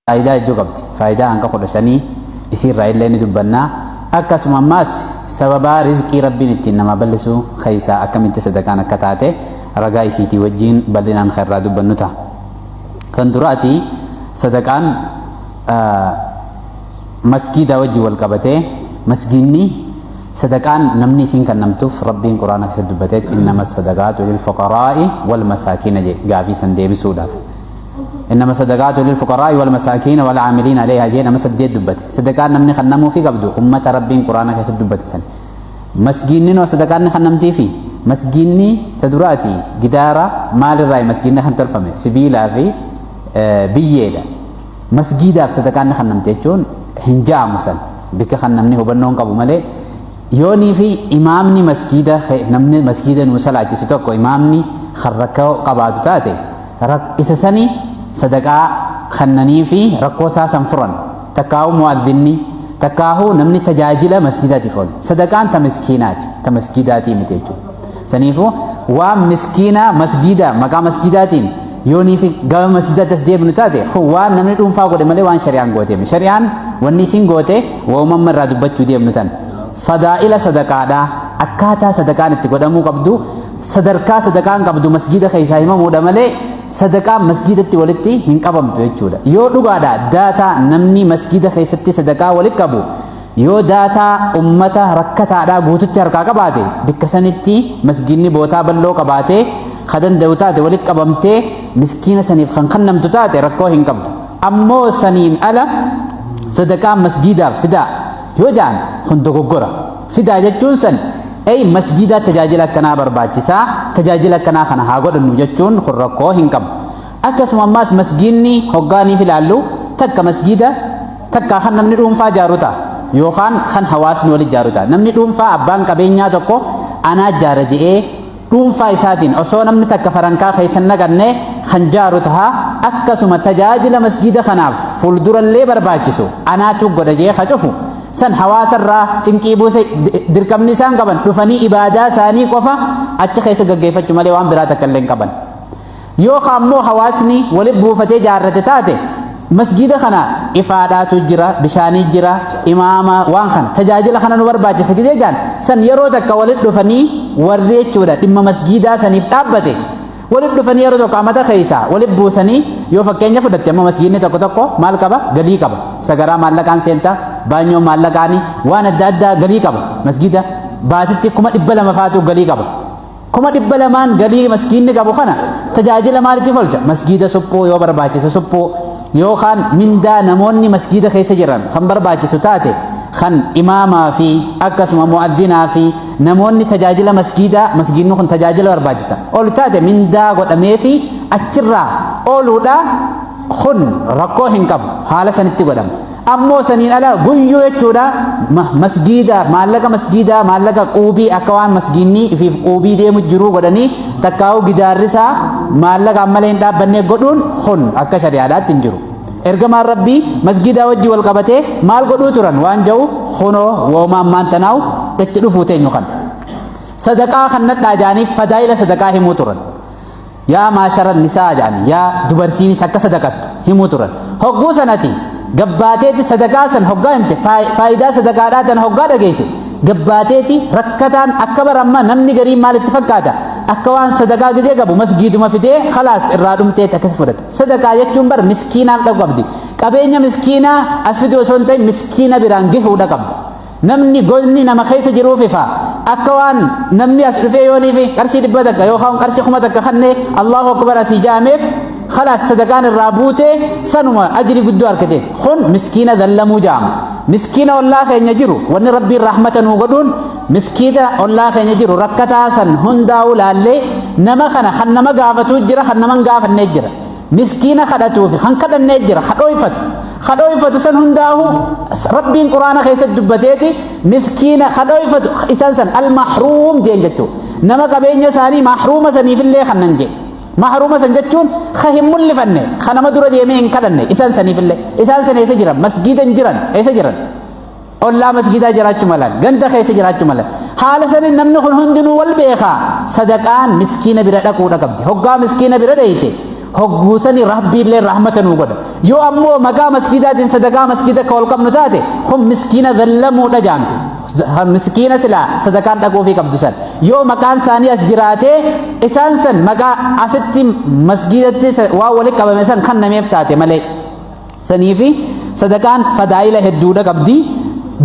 faayidaa hedduu qabdi. Faayidaa hanga 15 isirraa illee ni dubbanna. Akkasuma ammaas sababa rizqii rabbiin ittiin nama bal'isu keessaa akkamitti sadaqaan akka taate ragaa isiitii wajjin bal'inaan kan irraa dubbannu ta'a. Kan duraati sadaqaan masgiida wajjin wal qabatee masgiidni sadaqaan namni isiin kennamtuuf rabbiin quraana keessatti dubbatee innama sadaqaatu lil fuqaraa'i wal masaakiina gaafii san deebisuudhaaf. إنما الصدقات للفقراء والمساكين والعاملين عليها جينا مسجد دبت صدقات نمني خنمو في قبضو أمة ربين قرآن كيس دبت سن مسجيني وصدقات خنمتي في مسجيني تدراتي جدارة مال الرأي مسجيني خنتر فمي سبيلا في بيجيلا مسجدا صدقات خنمتي جون هنجا مسل بك خنمني هو بنون قبو ملي يوني في إمامني مسجدا نمني مسجدا نوصل عجي ستوكو إمامني خركو قبادو تاتي إسساني sadaqaa kannanii fi rakkoo isaa sanfuran takkaahu mu'adhinni takkaahu namni tajaajila masgidaatiif oolu sadaqaan ta miskiinaati ta masgidaatii miti jechuudha. Saniifuu waan miskiinaa masgida maqaa masgidaatiin yoonii fi gama masgidaatti deebinu taate waan namni dhuunfaa godhe malee waan shari'aan gooteemi. Shari'aan wanni isin goote waamamma irraa dubbachuu deemnu tan fadaa'ila sadaqaadhaa akkaataa sadaqaan itti godhamuu qabdu sadarkaa sadaqaan qabdu masgida keessaa himamuudha malee sadaqaa masgidatti walitti hin qabamtu jechuudha. Yoo dhugaadha daataa namni masgida keessatti sadaqaa walitti qabu yoo daataa ummata rakkataadhaa guututti harkaa qabaate bakka sanitti masgidni bootaa bal'oo qabaate kadan danda'u taate walitti qabamtee miskiina saniif kan kennamtu taate rakkoo hin qabdu. Ammoo saniin ala sadaqaa masgidaaf fidaa yoo jaan kun dogoggora. Fidaa jechuun san masjida tajaajila kanaa barbaachisaa tajaajila kanaa kana haa godhannu jechuun kun rakkoo hin qabu. Akkasuma ammaas masgiidni hoggaaniif ilaallu takka masjida takka kan namni dhuunfaa ijaaru ta'a yookaan kan hawaasni wal ijaaru ta'a. Namni dhuunfaa abbaan qabeenyaa tokko anaa ijaara je'ee dhuunfaa isaatiin osoo namni takka farankaa keessan naqanne kan ijaaru ta'a. Akkasuma tajaajila masjida kanaaf fuuldurallee barbaachisu anaatu godha je'ee hacufu san hawaasarraa cinqii buuse dirqamni isaan qaban dhufanii ibaadaa isaanii qofa achi keessa gaggeeffachuu malee waan biraa takka illee hin qaban. Yoo ammoo hawaasni walitti buufatee ijaarrate taate masgida kana ifaadhaatu jira bishaanii jira imaama waan kana tajaajila kana nu barbaachisa gidee jaan san yeroo takka walitti dhufanii warri jechuudha dhimma masgidaa saniif dhaabbate walitti dhufanii yeroo tokko amata keessaa walitti buusanii yoo fakkeenya fudhatte amma masgidni tokko tokko maal qaba galii qaba sagaraa maallaqaan seenta baanyoo maallaqaanii waan adda addaa galii qaba masgida baasitti 200 faatu galii qaba 200 galii masgidni qabu kana tajaajila maaliitiif oolcha masgida suphuu yoo barbaachisa suphuu yookaan mindaa namoonni masgida keessa jiran kan barbaachisu taate kan imaamaa fi akkasuma mu'adhinaa fi namoonni tajaajila masgidni kun tajaajila barbaachisa ol taate mindaa godhamee fi achirraa ooluudha kun rakkoo hin qabu haala sanitti godhama. Ammoo saniin ala guyyuu jechuudha masgida maallaqa quubii akka waan masgidni ifiif quubii deemu jiruu godhanii takkaa'u gidaarrisaa maallaqa malee hin dhaabbannee godhuun kun akka shari'aadhaatti hin jiru. Ergamaan rabbii masgida wajji wal qabatee maal godhuu turan waan jedhu kunoo woomaan maantanaa'u itti dhufuu teenyu kan sadaqaa kan nadhaa jaaniif fadaa'ila sadaqaa himuu turan. Yaa maasharan nisaa jaani yaa dubartiinis akka sadaqattu himuu turan. Hogguu sanati gabbaateeti sadaqaa san hoggaa himte faayidaa sadaqaadhaa tan hoggaa dhageesse gabbaateeti rakkataan akka baramma namni gariin maalitti fakkaata akka waan sadaqaa gizee qabu masgiiduma fidee khalaas irraa dhumtee akkas fudhata. Sadaqaa jechuun bar miskiinaaf dhabu qabdi qabeenya miskiinaa as fiduu osoo hin ta'in miskiina biraan gahuudha qabda. Namni goonni nama keessa jiruuf ifa akka waan namni as dhufee yoonii fi qarshii 100 takka yookaan qarshii 1000 takka kannee Allahu akbar asii jaameef خلاص صدقان الرابوته سنما أجري قدو أركتين خن مسكينة ذلمو جام مسكينة والله خين يجرو ون ربي الرحمة نوغدون مسكينة والله خين يجرو ركتا سن هنداو لالي نما خنا خن نما قافتو جرا خن نما قاف النجرة مسكينة خدتو في خن كدا النجرة خدويفت سن هنداو ربي القرآن خيس الدبتيتي مسكينة خدويفت إسان سن المحروم جنجتو نما قبين ساني محرومة سني في اللي خننجي محرومة سنجتون خهم ملفنة خنا مدرة ديمين كلنة إنسان سني في الله إنسان سني سجرا مسجدا جيران أي سجرا الله مسجدا جرات ملان جنتا خيس جرات ملان حال سني نمن هندنو والبيخا صدقان مسكين بردا كودا كبدي هقا مسكين بردا يتي hogguusani rabbiillee rahmata nuu godha yoo ammoo maqaa masjidaatiin sadaqaa masjida ka ol qabnu taate kun miskiina dhallamuudha jaamti miskiina silaa sadaqaan dhaquufii qabdu san yoo maqaan isaanii as jiraatee isaan san maqaa asitti masjidatti waa walitti qabame san kan nameef taate malee saniifi sadaqaan fadaa'ila hedduudha qabdi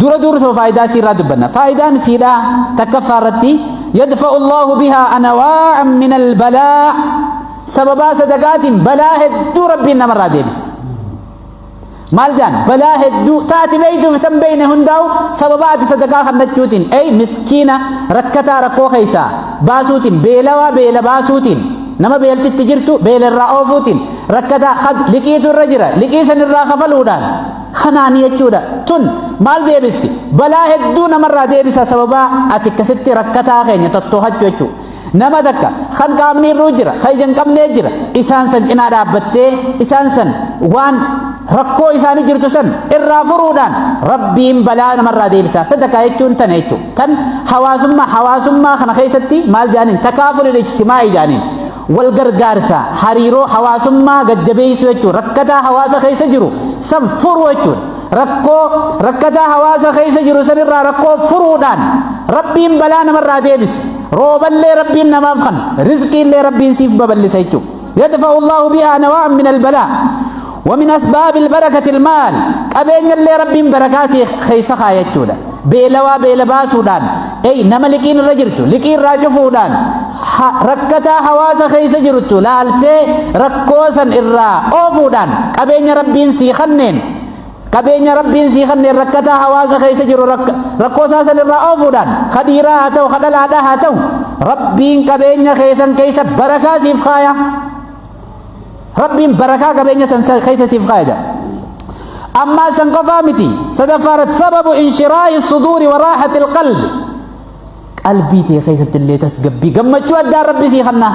dura dursoo faayidaa siirraa dubbanna faayidaan siidhaa takkaffaarratti yadfa'u Allahu bihaa anwaa'an min albalaa sababaa sadaqaatiin balaa hedduu rabbiin namarraa deebisa maal jaan balaa hedduu taati beeytuuf tan beeyne hundaa'u sababaati sadaqaa kannachuutiin ay miskiina rakkataa rakkoo keessaa baasuutiin beelawaa beela baasuutiin nama beeltitti jirtu beelarraa oofuutiin rakkataa liqiitu irra jira liqii san irraa kafaluudhaan kanaani jechuudha tun maal deebisti balaa hedduu namarraa deebisa sababaa ati akkasitti rakkataa keenya tottoohachuu jechuudha nama takka kan qaamni irruu jira kan ija hin qabnee jira isaan san cinaa dhaabbattee isaan san waan rakkoo isaanii jirtu san irraa furuudhaan rabbiin balaa namarraa deebisa sadaqaa jechuun tana jechuudha tan hawaasummaa kana keessatti maal jaaniin takaafulil ijtimaa'ii jaaniin wal gargaarsa hariiroo hawaasummaa gajjabeessu jechuudha rakkataa hawaasa keessa jiru san furu jechuudha rakkataa hawaasa keessa jiru san irraa rakkoo furuudhaan rabbiin balaa namarraa deebisa rooballee rabbiin namaaf kan rizqiillee rabbiin siif babal'isa jechuudha yadfa'u Allahu bihaa anwaa'an min albalaa ومن أسباب البركة المال قبين اللي ربين بركاتي خيسا خايتشودا بيلوا بيلباسودان أي نما لكين رجرتو لكين راجفودان ركتا حواسا خيسا جرتو لالتي ركوسا إرا أوفودان قبين ربين سيخنين قبين ربين سيخنين ركتا حواسا خيسا جرو ركوسا سنرا أوفودان خديرا هاتو خدلا دا هاتو ربين قبين خيسا كيسا بركاتي فخايا ربين بركة قبينة خيثة سيفقايدة أما سنقفامتي سدفارت سبب انشراح الصدور وراحة القلب قلبي تي خيثة اللي تسقبي قمتشو أدى ربي سيخنا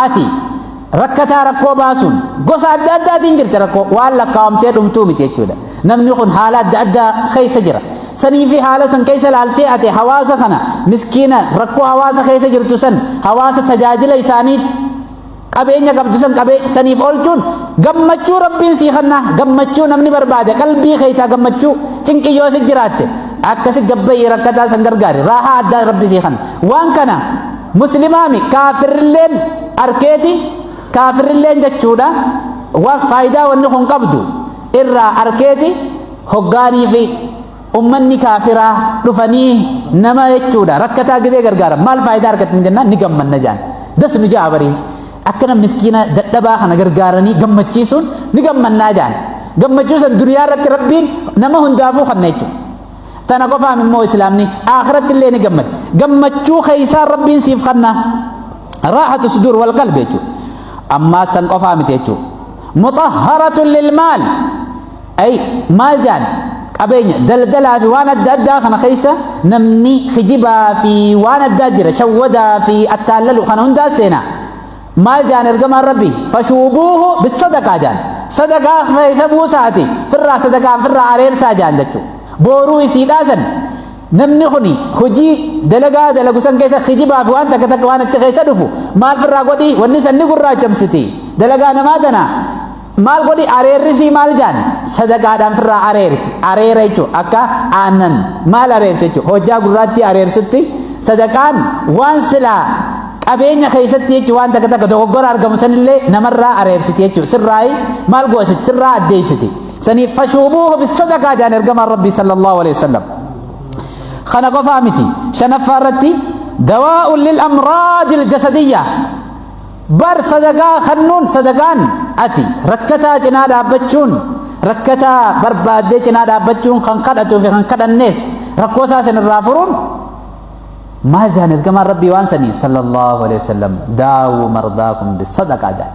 آتي ركتا ركو باسون قصة أدى تنجر تركو وعلا قامتي رمتومي تيكودا نمني خن حالات أدى خيثة جرى سني في حالة سن كيس الالتي أتي حواسة خنا مسكينة ركو حواسة خيثة جرتو سن حواسة تجاجل إسانيت qabeenya qabdu san saniif oolchuun gammachuu rabbiin sii kenna gammachuu namni barbaade qalbii keessaa gammachuu cinqiyyoo si jiraatte akkasi gabbayii rakkataa san gargaari raahaa addaa rabbi sii kenna waan kana muslimaami kaafirrilleen arkeeti kaafirrilleen jechuudha waan faayidaa wanni kun qabdu irraa arkeeti hoggaanii fi ummanni kaafiraa dhufanii nama jechuudha rakkataa gidee gargaara maal faayidaa argatin jennaan ni gammanna jaan das nu jaa barii akkana miskiina dadhabaa kana gargaaranii gammachiisuun ni gammannaa jaan gammachiisan duniyaa irratti rabbiin nama hundaafuu kenna jechuudha tana qofaam immoo islaamni akhiratti illee ni gammada gammachuu keessaa rabbiin siif kenna raaxatu sudur wal qalbi jechuudha ammaa san qofaa miti jechuudha mutahharatun lilmaal ay maal jaan qabeenya daldalaa fi waan adda addaa kana keessa namni hijibaa fi waan addaa jira shawwadaa fi attaallalu kana hundaa seenaa maal jaan ergamaan rabbi fashuubuuhu bisadaqaa jaan sadaqaa keessa buusaati firraa sadaqaan firraa areersaa jaan jechuudha booruu isiidhaa san namni kuni hojii dalagaa dalagu san keessa hijibaa fi waan takka takka waan achi keessa dhufu maal firraa godhi wanni san ni gurraachamsiti dalagaa namaa tana maal godhi areerrisii maal jaan sadaqaadhaan firraa areera jechuudha akka aannan maal areersa jechuudha hojjaa gurraatti areersutti sadaqaan waan silaa qabeenya keessatti jechuudha waan takka takka dogoggora argamu sanillee namarraa areersiti jechuudha sirraayi maal goositi sirraa addeessiti saniif fashuubuuhu bisadaqaa jaan ergamaan rabbii sallallahu alaihi wasallam kana qofaa miti shanaffaa irratti dawaa'un lil amraadil jasadiyya bar sadaqaa kennuun sadaqaan ati rakkataa cinaa dhaabbachuun rakkataa barbaaddee cinaa dhaabbachuun kan kadhatuu fi kan kadhannees rakkoo isaa sanirraa furuun maal jaan ergamaan rabbii waan sanii sallallahu alaihi wasallam daawuu mardaakum bisadaqaa jaan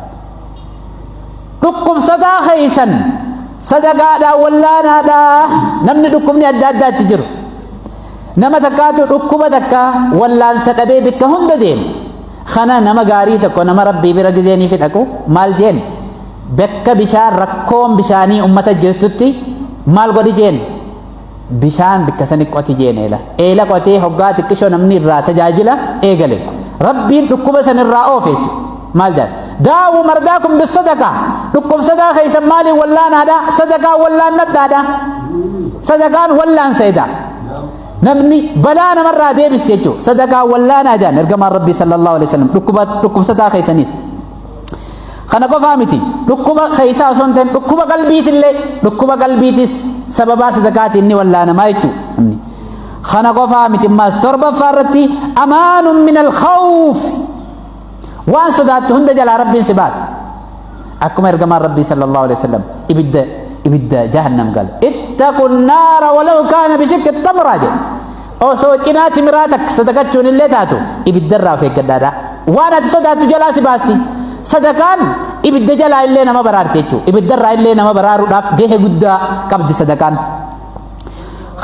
dhukkubsataa keeysan sadaqaadhaa wallaanaadhaa namni dhukkubni adda addaatti jiru nama takkaatu dhukkuba takka wallaansa dhabee bikka hunda deemu kana nama gaarii tokko nama rabbii bira gizeenii fi dhaqu maal jeen bakka bishaan rakkoon bishaanii ummata jirtutti maal godhi jeen bishaan bikka sani qoti jeen eela qotee hoggaa xiqqishoo namni irraa tajaajila eegale rabbiin dhukkuba san irraa oofe maal jaan داو مرداكم بالصدقة لكم صدقة خيسا مالي ولا نادا صدقة ولا ندادا صدقة ولا سيدا نمني بلانا مرة ديبس تيجو صدقة ولا نادا نرجم ربي صلى الله عليه وسلم لكم صدقة خيسا نيس خنا فهمتي لكم خيسا سنتين لكم قلبيت اللي لكم قلبيتس سببا صدقات إني ولا أنا ما يجو خنا فهمتي ما استرب فارتي أمان من الخوف وان صدات هند جل ربي سباس أكم يرجم ربي صلى الله عليه وسلم إبدا جهنم قال اتقوا النار ولو كان بشق التمرة أو سوچنات مراتك صدقتون اللي تاتو إبدا رافق قدادا وانا تصدات جلا سباسي صدقان إبدا جلا اللي نما برار تيجو إبدا را اللي نما برار راف جه قدا قبض صدقان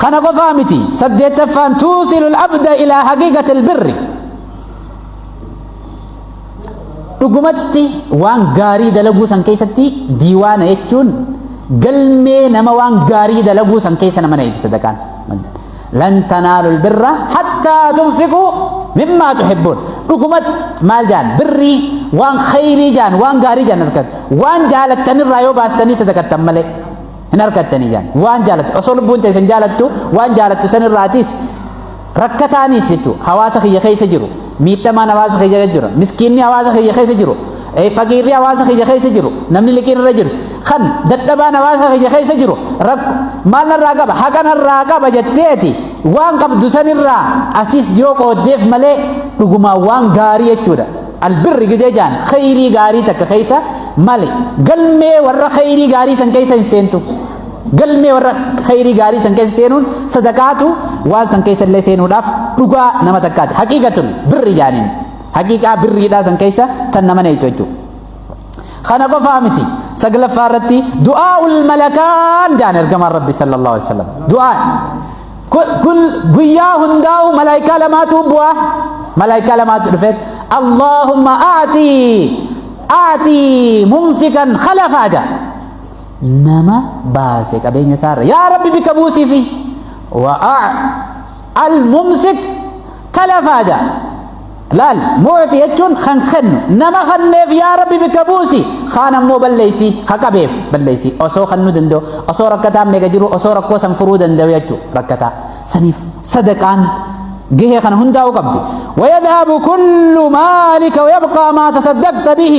خنا فهمتي سديت فان توصل العبد إلى حقيقة البر dhugumatti waan gaarii dalaguu san keessatti diiwaana jechuun galmee nama waan gaarii dalaguu san keessa nama nayti sadaqaan lan tanaalu albirra hattaa tunfiquu mimmaa tuhibbuun dhugumatti maal jaan birrii waan khayrii jaan waan gaarii jaan argat waan jaalattanirraa yoo baastanii sadaqattan malee hin argattanii jaan waan jaalattu osoo lubbuun teessan jaalattu waan jaalattu sanirraatis rakkataanis jechuu hawaasa kiyya keessa jiru miidhamaan hawaasa keessa jiru miskiinni hawaasa kiyya keessa jiru faqiirri hawaasa kiyya keessa jiru namni liqiin irra jiru kan dadhabaan hawaasa kiyya keessa jiru maal narraa qaba haqa narraa qaba jetteeti waan qabdu sanirraa atis yoo qooddeef malee dhugumaa waan gaarii jechuudha albirri gidee jaan khayrii gaarii takka keessa malee galmee warra khayrii gaarii san keessa hin seentu galmee warra khayrii gaarii san keessa seenuun sadaqaatu waan san keessa illee seenuudhaaf dhugaa nama takkaati haqiiqatun birri jaaniin haqiiqaa birriidhaa san keessa tan nama neeytu jechuudha kana qofaa miti saglaffaa irratti du'aa'ul malakaan jaan ergamaan rabbi sallallahu alaihi wasallam du'aa kun guyyaa hundaa'u malaayikaa lamaatu bu'aa malaayikaa lamaatu dhufeet allahumma aati mumfikan khalafaa jaa nama baase qabeenya isaarra yaa rabbi bika buusii fi الممسك تلفادا لال موتي يجون خن نما خنف يا ربي بكبوسي خانا مو بليسي خكبيف بليسي أصو خنو دندو أصو ركتا ميجرو أصو ركو سنفرو دندو يجو ركتا سنيف صدقان جه خن هندا وقبضي ويذهب كل مالك ويبقى ما تصدقت به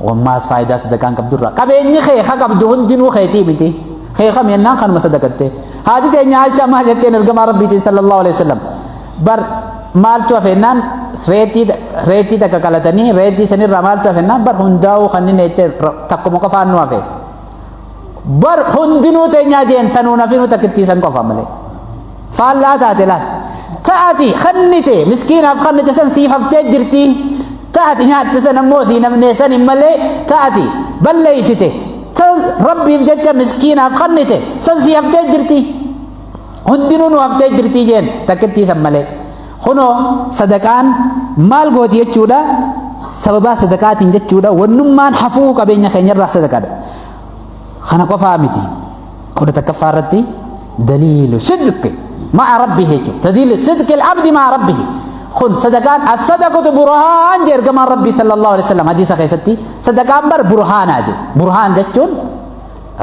وما فايدة صدقان قبضر قبيني خي خقبضو هندين وخيتي بتي خي خم ينان خن مصدقته هذه تاني عائشة ما جتين الجماعة ربي صلى الله عليه وسلم بر مال تو فنان ريتي تكالتني ريتي سنير مال تو فنان بر هنداو خنين يتر تكمو كفانو أفه بر هندينو تاني جين تنونا فينو تكتي سن كفامله فالله تاتلا تأتي خنيته مسكين أف خنيته سن سيف أفتى جرتي تأتي هات سن موسي نمني سن ملء تأتي بل ليسته ربي بجد مسكين أف خنيته سن سيف أفتى جرتي هندينو نو أفتى جرتي جين تكتي سمله خنو صدقان مال قوتي يجودا سببا صدقات يجودا ونمان حفوق بين خير راس صدقات خنا قفامتي كنت تكفارتي دليل صدق مع ربه تدليل صدق العبد مع ربه خن صدقات الصدقة برهان جير كما ربي صلى الله عليه وسلم حديث خيستي صدقان بر برهان اجي برهان جتون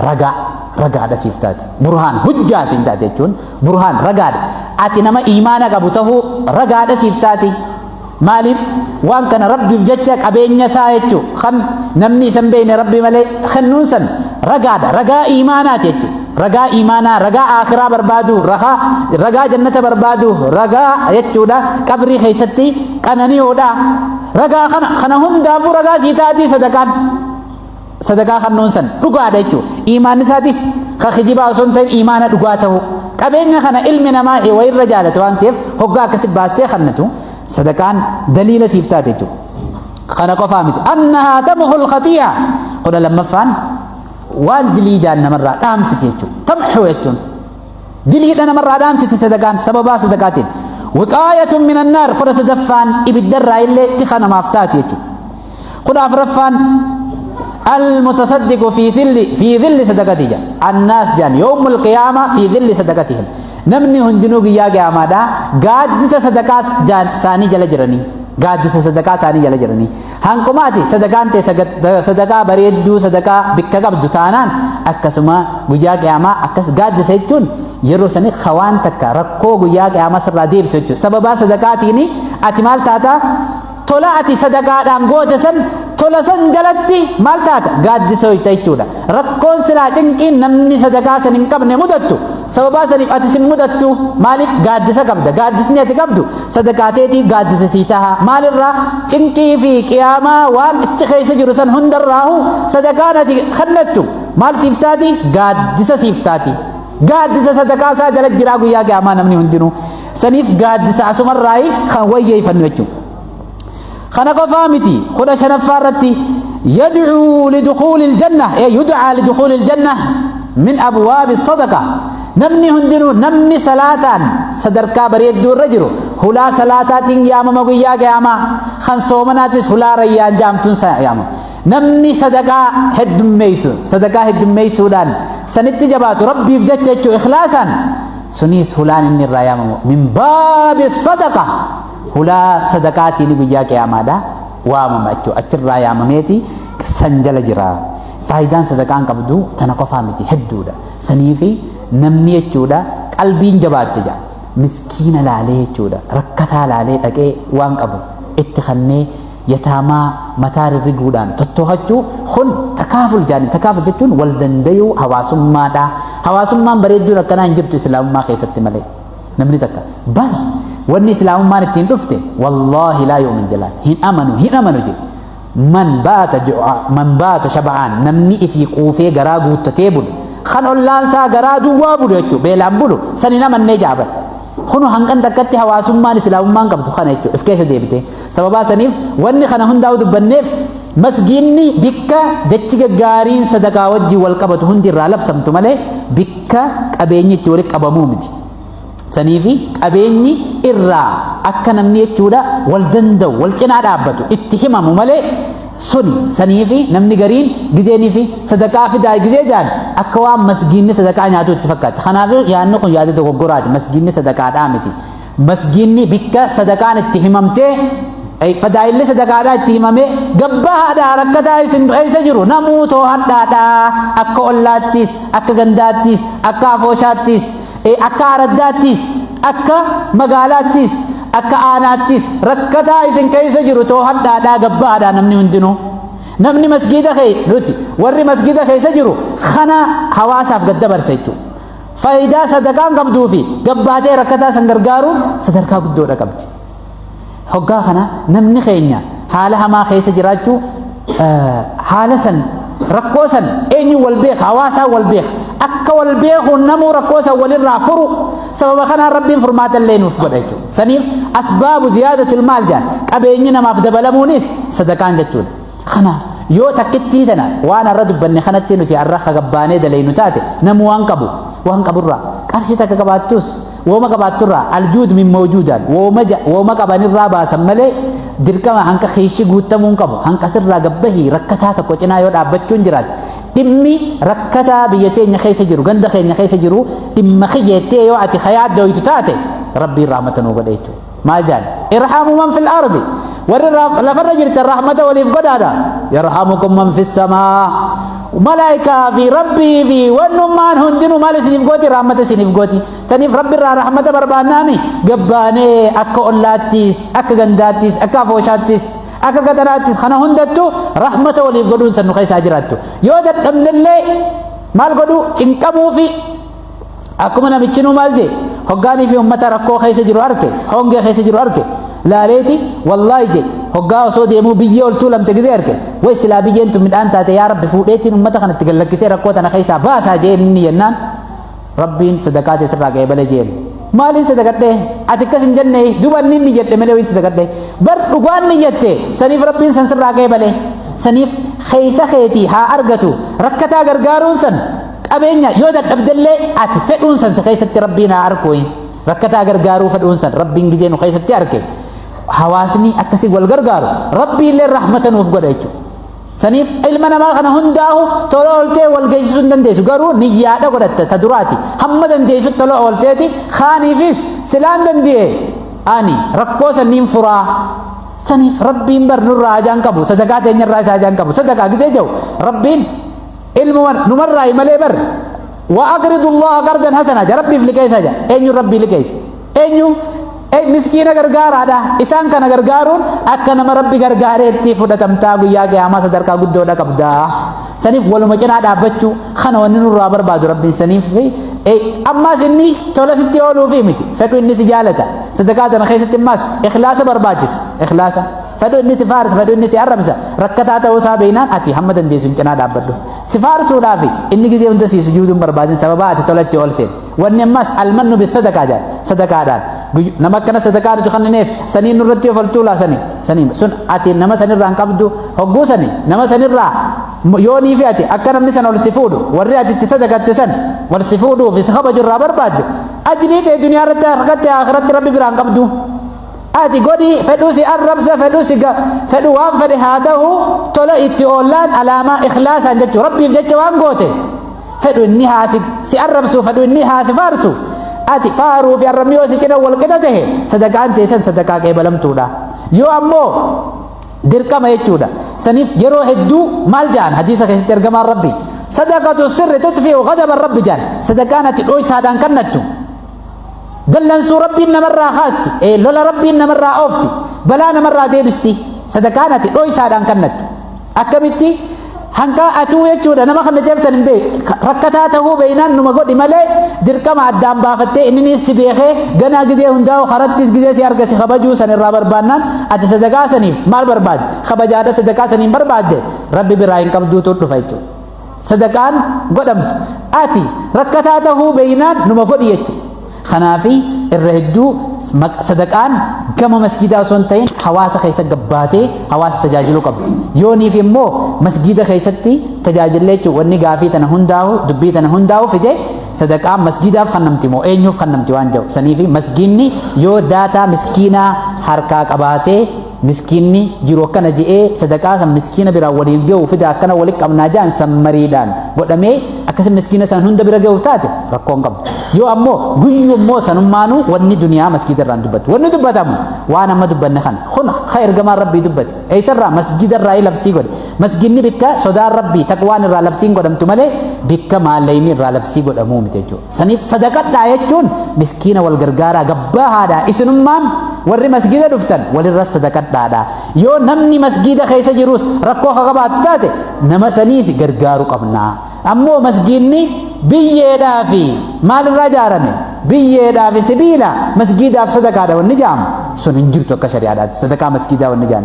رجع ada sifat burhan hujjah sifat jechuun burhan raga ati nama imaana qabu ta'uu raga ada siftati maalif waan kana rabbiif jecha qabeenya isaa jechu kan namni san beene rabbi malee khannuun san raga imaana jechu raga imaana raga akhiraa barbaadu raga jannata barbaadu raga jechuudha qabri keessatti qanani'uudha raga kana hundaafu raga sitaati sadaqaa khannuun san dhugaadha jechuudha imaan isaatis ka kijibaa osoo hin ta'in imaana dhugaa ta'uu qabeenya kana ilmi namaa wayirra jaalatu waan ta'eef hoggaa akkasi baastee kannatu sadaqaan daliila siif taate jechuudha kana qofaa miti annahaa tamhul khati'a kudha lammaffaan waan dilii jaan namarraa dhaamsiti jechuudha tamxu jechuun diliidha namarraa dhaamsiti sadaqaan sababaa sadaqaatiin wiqaayatun min annaar kudha sadaffaan ibiddarraa illee tika namaaf taati jechuudha kudha afraffaan المتصدق في ظل صدقته الناس جان يوم القيامة في ظل صدقتهم نمني هندنو يا جماعة قاد صدقات جان ثاني جل جرني gaaddisa sadaqaa isaanii jala jiranii hanqumaati sadaqaan ta'e sadaqaa bareedduu sadaqaa bikka qabdu taanaan akkasuma guyyaa qiyaamaa akkas gaaddisa jechuun yeroo sanii khawaan takka rakkoo guyyaa qiyaamaa sirraa deebisu jechuudha sababaa sadaqaatiin ati maal taata tola ati sadaqaadhaan goote san tola san jalatti maal taata gaaddisa hoyta jechuudha rakkoon silaa cinqiin namni sadaqaa san hin qabne mudattu sababaa saniif ati sin mudattu maaliif gaaddisa qabda gaaddisni ati qabdu sadaqaateetii gaaddisa sii taha maalirraa cinqii fi qiyaamaa waan achi keessa jiru san hundarraahu sadaqaan ati kannattu maal siif taati gaaddisa siif taati gaaddisa sadaqaa isaa jala jiraa guyyaa qiyaamaa namni hundinuu saniif gaaddisa asumarraayi kan wayyeeyfannu jechuudha خنا قفامتي خدا شنفارتي يدعو لدخول الجنة يدعى لدخول الجنة من أبواب الصدقة نمني هندنو نمني صلاة صدركا بريد دور رجلو هلا صلاة ياما مغيا ياما خن صومناتس هلا ريان جامتون ياما نمني صدقة هد ميسو صدقة هد ميسو دان سنت جبات ربي بجتشو إخلاصا سنيس هلان إني الريام من باب الصدقة هلا صدقاتي نبيا قيامادا وامماتو اترا يامميتي سنجل جرا فايدان صدقان قبدو تنقفا متي هدودا سنيفي نمني يچودا قلبين جبات جا مسكين لالي يچودا ركتا لالي دقي وان قبو اتخني يتاما متار رغودان تتوحچو خن تكافل جاني تكافل جچون ولدنديو حواسما بريدو ركنا انجبتو اسلام ما خيست ملي نمني تكا بل واني اسلام ما نتين دفته والله لا يؤمن جلال هن امنوا جي من بات شبعان نمني في قوفي غراغو تتيبل خن اولان سا غرادو وابو يچو بيلامبلو سنينا من نجاب خنو هنكن تكتي حواسم ما اسلام ما قبط خن يچو افكيس ديبته سببا سنيف واني خن هنداو دبنيف مسجيني بكا جچ غارين صدقا وجي والقبط هندي رالب سمتو ملي بكا قبيني تورك ابامومتي سنيفي قبيني إرّا أكا نمني يجودا والدندو والجنا دابتو اتهمامو ملي سني سنيفي نمني غرين جزيني في صدقاء في داي جزيجان أكوام مسجيني صدقاء نياتو اتفقات خنافي يانو قن يادتو قرات مسجيني صدقاء دامتي مسجيني بكا صدقاء اتهمامتي أي فداي اللي صدقاء دا اتهمامي قبها دا ركتا يسن بغي سجرو نموتو حدا دا أكا أولاتيس أكا غنداتيس أكا فوشاتيس akka araddaattis akka magaalaattis akka aanaattis rakkataa isin keessa jiru too haddaadhaa gabbaadhaa namni hundinuu namni masgiida nuti warri masgiida keessa jiru kana hawaasaaf gaddabarsa jechuudha faayidaa sadaqaan qabduu fi gabbaatee rakkataa san gargaaruun sadarkaa guddoodha qabdi hoggaa kana namni keenya haala hamaa keessa jiraachuu haala san rakkoo san eenyu wal beeka hawaasaa wal beeka akka wal beeku namuu rakkoo san walirraa furu sababa kanaan rabbiin furmaata illee nuuf godha jechuudha saniif asbaabu ziyaadatul maal jaan qabeenyi namaaf dabalamuunis sadaqaan jechuudha kana yoo takkittii tana waan arra dubbanne kanatti nuti arra gabbaanee dalaynu taate namuu waan qaburraa qarshii takka qabaattus wooma qabaatturraa aljuud min mawjuudaan wooma qabanirraa baasan malee dirqama hanka keeshi guutamuun qabu hanka sirraa gabbahii rakkataa tokko cinaa yoo dhaabbachuun jiraate dhimmi rakkataa biyya teenya keessa jiru ganda keenya keessa jiru dhimma kiyyeettee yoo ati yaaddoytu taate rabbiin rahmata nuu godha jechuudha maal jaan irhamu man fil ardi warri lafarra jirtan rahmata waliif godhaadha yarhamukum man fis samaa malaa'ikaa fi rabbii fi wannummaan hundinuu maal isiniif gooti rahmata isiniif gooti saniif rabbiirraa rahmata barbaannaami gabbaanee akka ollaattis akka gandaattis akka afooshaattis akka gatanaattis kana hundattu rahmata waliif godhuun san nu keessaa jiraattu yoo dadhabnellee maal godhu cinqamuu fi akkuma namichinuu maal jee hoggaanii fi ummata rakkoo keessa jiru arke hongee keessa jiru arke laaleeti wallaahi jee hoggaa osoo deemuu biyyee ol tuulamte gisee arke way silaa biyyeen tun midhaan taate yaa rabbi fuudheetiin ummata kanatti gallakkisee rakkoo tana keessaa baasaa jee inni yennaan rabbiin sadaqaa teessirraa ga'ee bale jeen maaliin sadaqadhee ati akkas hin jenne duba inni niyyadhe malee wayin sadaqadhee bar dhugaan niyyatte saniif rabbiin san sirraa ga'ee bale saniif keessa keetii haa argatu rakkataa gargaaruun san qabeenya yoo dadhabdellee ati fedhuun san keessatti rabbiin haa arku rakkataa gargaaruu fedhuun san rabbiin gizee nu keessatti arke hawaasni akkasii wal gargaaru rabbii illee rahmata nuuf godha jechuudha saniif ilma namaa kana hundaahu tola ooltee wal geessisuu hin dandeessu garuu niyyaadha godhatta ta duraati hamma dandeessu tola oolteeti kaaniifis silaan danda'e ani rakkoo sanniin furaa سنيف ربين بر نور راجان كبو صدقات إن الراجان كبو صدقات كده جو ربين علم نمر راي ملي بر وأقرض الله قرضا حسنا ربي في لكيس هذا أين ربي لكيس أين مسكين غرغار هذا إسان كان غرغارون أكن ما ربي غرغارتي فدا تمتاغو يا قيامة صدر كا غدو دا كبدا سنيف ولو مجنا دا بچو خنا ونن رابر بعد ربي سنيف في أما سني تولا ستي أولو في متي فكو إني سجالتا صدقات أنا خيسة الناس إخلاص برباجس إخلاص فدو إني سفارس فدو إني سيعربسا ركتا توسا بينا أتي محمد دي سنجنا دا بدو سفارس ولا في إني كذي أنت سي سجود برباجن سببا أتي تولا تولتين وأن الناس المن بالصدقة جال صدقة دال نما كنا صدقة رجحنا نيف سنين نرتيو فلتولا سنين سن أتي نما سنين ران كبدو هجو سنين نما سنين را يوني في أتي أكرم نسان ولا سفودو وري أتي تصدقة تسن ولا سفودو في سخبة جرا برباد أجلي في الدنيا رت آخرت ربي بران كبدو أتي قدي فدوسي الربسة فدو وام فدي هذا هو طلع إتيولان علامة إخلاص عند ربي بجد وام قوته فدو إني هاسي سيربسو فدو إني هاسي فارسو أتي فارو في الرميو سكنا والكنا ده صدقان تيسن صدقا كيبلم تودا يو أمو دركا ما يجودا سنيف يرو هدو مال جان حديثة كيستر جمال ربي صدقة السر تطفئ غضب الرب جان صدقانة الأوي سادان كنتو دلن سو ربي نمرة خاستي لولا ربي نمرة أوفتي بلا نمرة ديبستي صدقانة الأوي سادان كنتو أكمتي هنكا أتو يجودا نما خلنا جبسن بي ركتاته بينان نما قد ملي دركما الدام بافتي إنني سبيخي غنا قدي هنداو خرطيس قدي سيارك سخبجو سن الرابر بانان أتي صدقا سنيف مال برباد خبجادة صدقا سنيف برباد دي ربي براين كبدو توتو فايتو صدقان قدم آتي ركتاته بينان نما قد يجو خنافي الرهدو صدقان كما مسجدا سنتين حواس خيسة قباتي حواس تجاجلو قبت يوني في مو مسجدا خيستي تجاجل ليتو واني قافي تنهنداو دبي تنهنداو في دي صدقان مسجدا فخنمتي مو اينيو فخنمتي وانجو سنيفي مسجيني يو داتا مسكينة حركا قباتي مسكيني جيرو كان جئ صدقا مسكينة برا ولي جو فدا كان ولك أمنا جان سمريدان بدمي أكسر مسكينة سنهند برا جو تاتي ركون قب يو أمو جيو مو سنمانو وني دنيا مسجد الران دبت وني دبت أمو وانا ما دبت نخن خن خير جمال ربي دبت أي سرّا مسجد الرأي لبسي قد مسجدني بكا صدار ربي تقوان الرا لبسين قد أمتمله بكا ما ليني الرا لبسي قد أمو متجو سنيف صدقات دايتون مسكينة والجرجارة جبّا هذا إسنمان ورّي مسجد دفتن ولي الرس صدقات دادا يو نمني مسجد خيسة جروس ركوه خبات تاتي نما سنيسي غرغارو قبنا أمو مسجدني بيّدا في مال الرجارني بيّدا في سبيلا مسجد في صدقة والنجام سننجرتو كشريعات صدقة مسجد والنجام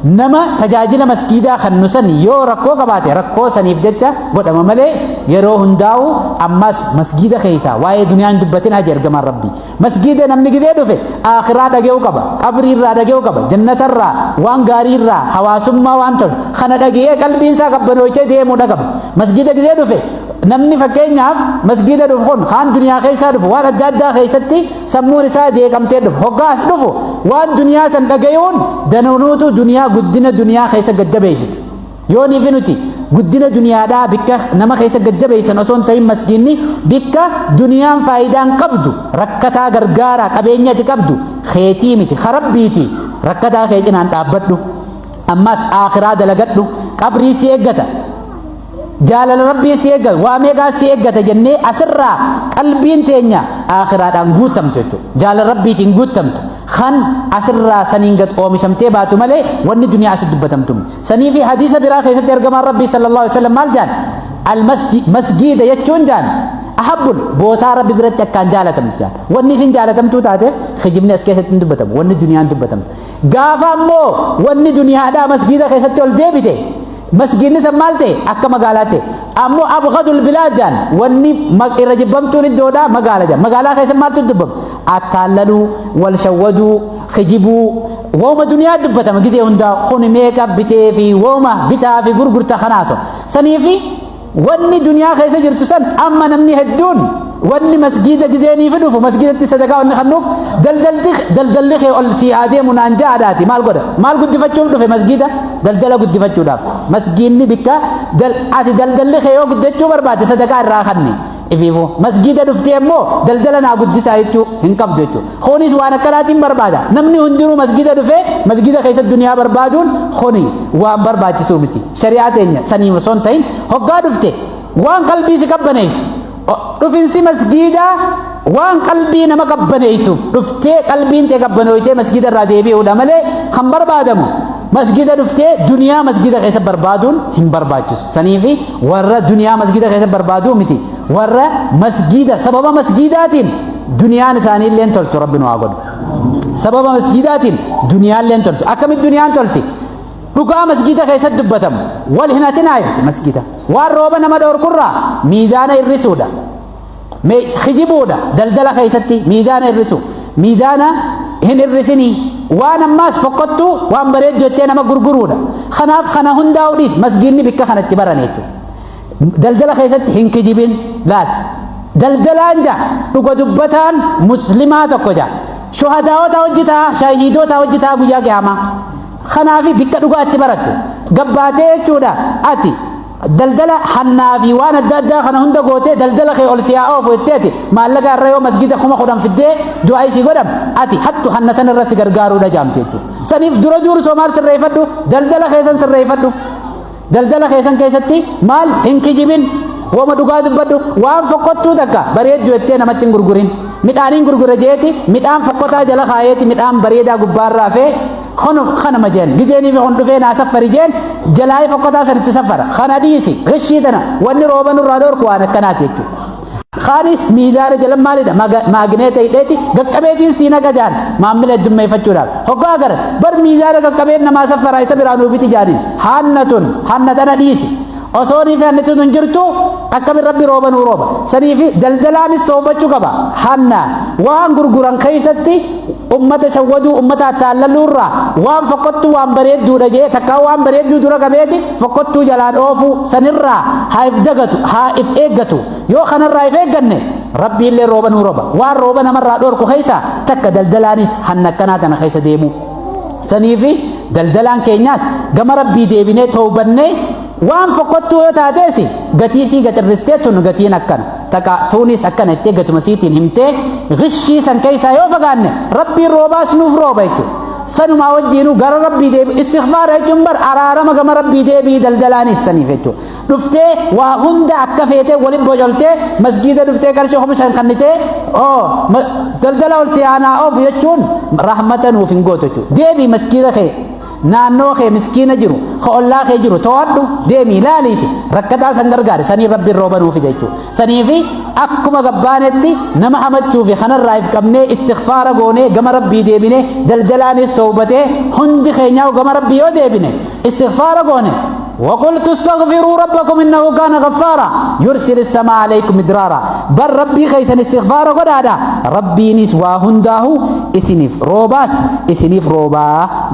نما تجاجل مسجد خنوسن يو ركوه قباتي ركوه سنيف جتشا قد أمامله يرو هنداو أماس مسجد خيسة واي دنيا دبتين هجر جمال ربي مسجد نمني كده دفه آخرات أجيو كبا قبر الرا أجيو كبا جنة الرا وان غاري الرا حواسم ما وانتون خنا دقيه قلب إنسان كبنو يجي ده مودا كبا مسجد كده دفه نمني فكين ياف مسجد دفون خان دنيا خيسة دفو وان الدادة خيستي سمون سا ديه كم تدف هقاس دفو وان دنيا سندقيون دنونوتو دنيا قدنا دنيا خيسة قد بيست يوني فينوتي قدنا دنيا دا بكا نما خيسة قد بيسن أصون تايم مسجدني بكا دنيا فايدان قبدو ركتا غرغارا قبينيا تقبدو خيتيمتي خربيتي ركتا خيتنا انت عبدو أماس آخرات لقدو قبري سيقتا جالل ربي سيقل واميقا سيقتا جنة أسرع قلبين تينيا آخرات انقوتم تتو جالل ربي تنقوتم خان أسرع سنينغت قومي شمتي باتو ملي واني دنيا أسد دبتمتم سني في حديث براخي سترقم ربي صلى الله عليه وسلم مالجان المسجد يتشون جان أحبون بوتا ربي برتك كان جالتم جان واني سن جالتم تو تاتف خجبني اسكيسة دبتم واني دنيا دبتم غافا مو واني دنيا دا مسجد خيسة تول ديبته مسجد سمالته أكا مقالته أمو أبغض البلاد جان واني إرجبمتون الدودا مقالة جان مقالة خيسة مالتو دبم أكاللو والشودو خجبو ووما دنيا دبتا مجدي هندا خون ميكا بتي في ووما بتا في غرغرتا خناسو سنيفي واني دنيا خيسة جرتو سن أما نمني هدون واني مسجد جديني فدوفو مسجد تصدقا واني خنوف دل لخي السيادة منانجا عداتي مال قد فتشو في مسجد دل قد فتشو داف مسجدني بكا دل لخي يو قد فتشو برباتي صدقا الراخني ifiifuu masgida dhuftee immoo daldala naa guddisaa jechuu hin qabdu jechuudha. Kunis waan akkanaatiin barbaada. Namni hundinuu masgida dhufee masgida keessatti duniyaa barbaaduun kuni waan barbaachisuu miti. Shari'aa teenya saniif osoo hin ta'in hoggaa dhufte waan qalbii si qabbaneef dhufinsi masgidaa waan qalbii nama qabbaneessuuf dhuftee qalbiin tee qabbanoytee masgida irraa deebi'uudha malee kan barbaadamu masgida dhuftee duniyaa masgida keessa barbaaduun hin barbaachisu. Saniifi warra duniyaa masgida keessa barbaaduu miti warra masgida sababa masgidaatiin duniyaan isaanii illee toltu rabbi nu haa godhu. Sababa masgidaatiin duniyaan illee toltu. Akkamitti duniyaan tolti? Dhugaa masgida keessatti dubbatamu wal hin hatinaa masgida waan rooba nama dhorkurraa miizaana hir'isuudha. Khijibuudha daldala keessatti miizaana hir'isu miizaana hin hir'isinii waan ammaas fokkottuu waan bareedu jettee nama gurguruudha. Kanaaf kana hundaa udhiis masgidni bikka kanatti barane jechuudha. Daldala keessatti hin kijibin laal daldalaan jaa dhuga dubbataan muslimaa tokko jaa shuhadaa'oota hojjetaa shaahidoota hojjetaa guyyaa qiyaamaa. Kanaaf bikka dhugaatti barattu gabbaatee jechuudha ati daldala hannaa fi waan adda addaa kana hunda gootee daldala kee ol siyaa oofu jetteeti maallaqa irra yoo masgida 10,000 fiddee du'aa isii godham ati hattu hanna san irra si gargaaruudha jaamte jechuudha. Saniif dura duuru soo maal sirreeffadhu daldala keessan sirreeffadhu. Daldala keessan keessatti maal hin kijibin wama dhugaa dubbadhu waan fokkottuu takka bareeddu jettee namatti hin gurgurin. Midhaaniin gurgura jeeti midhaan fokkotaa jala kaayeeti midhaan bareedaa gubbaarraa fee kana majeen gizeeni fi hundufee naa saffari jeen jalaayi fokkotaa sanitti saffara kana dhiisi gashii tana wanni rooba nurraa dhorku waan akkanaati jechuudha. Kaanis miizaana jala maalidha maagneeta hidheeti gaqqabeetiin siina gajaan maammila heddummeeffachuudhaaf hoggaa gara bar miizaana gaqqabeen namaa saffaraa isa biraa nuufiti jaaniin hanna tana dhiisi. Osoonii fi hanni tun jirtu akkamiin rabbi rooba nuu rooba. Saniifi daldalaanis toobachuu qaba. Hanna waan gurguran keessatti ummata shawwaduu ummata attaallalluurraa waan fokkottuu waan bareedduudha jee takkaa waan bareedduu dura qabeeti fokkottuu jalaan oofuu sanirraa haa if dagatu haa if eeggatu yoo kanarraa if eegganne rabbi illee rooba nuu rooba. Waan rooba namarraa dhorku keessa takka daldalaanis hanna akkanaa kana keessa deemu. Saniifi daldalaan keenyaas gama rabbii deebinee toobannee waan fokkottuu yoo taateesi gatii sii gaxirristee tun gatiin akkan taqa tuunis akkana ittee gatuma siitiin himtee gishii san keessaa yoo fagaanne rabbiin roobaas nuuf rooba jechuudha. Sanumaa wajjiinuu gara rabbii deebi istighfaara jechuun bar araarama gama rabbii deebii daldalaanis saniif jechuudha. Dhuftee waa hunda akka feetee waliin bocoltee masgiida dhuftee qarshii 5 kannitee daldala ol siyaanaa oofu jechuun rahmata nuuf hin gootu jechuudha. Deebii masgiida kee naannoo kee miskiina jiru ollaa kee jiru to'adhu deemii ilaaliiti rakkataa san gargaari sanii rabbiin rooba nuuf fide jechuudha. Saniifi akkuma gabbaanetti nama hamachuu fi kanarraa if qabnee istighfaara goonee gama rabbii deebinee daldalaanis toobatee hundi keenyaa gama rabbii yoo deebine istighfaara goone وقلت استغفروا ربكم انه كان غفارا يرسل السماء عليكم مدرارا بل ربي خيسن استغفار قدادا ربي نس واهنداه اسنف روباس اسنف روبا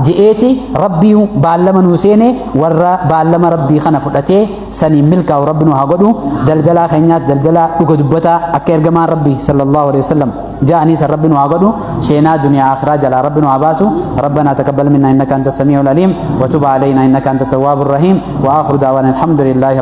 جئتي ربي بالما نوسينه ور بالما ربي خنا فدته سني ملكا وربنا هاغدو دلدلا خنيات دلدلا دغدبتا اكيرغما ربي صلى الله عليه وسلم جاءني سر ربنا هاغدو شينا دنيا اخره جلا ربنا عباسو ربنا تقبل منا انك انت السميع العليم وتب علينا انك انت التواب الرحيم واخر دعوانا الحمد لله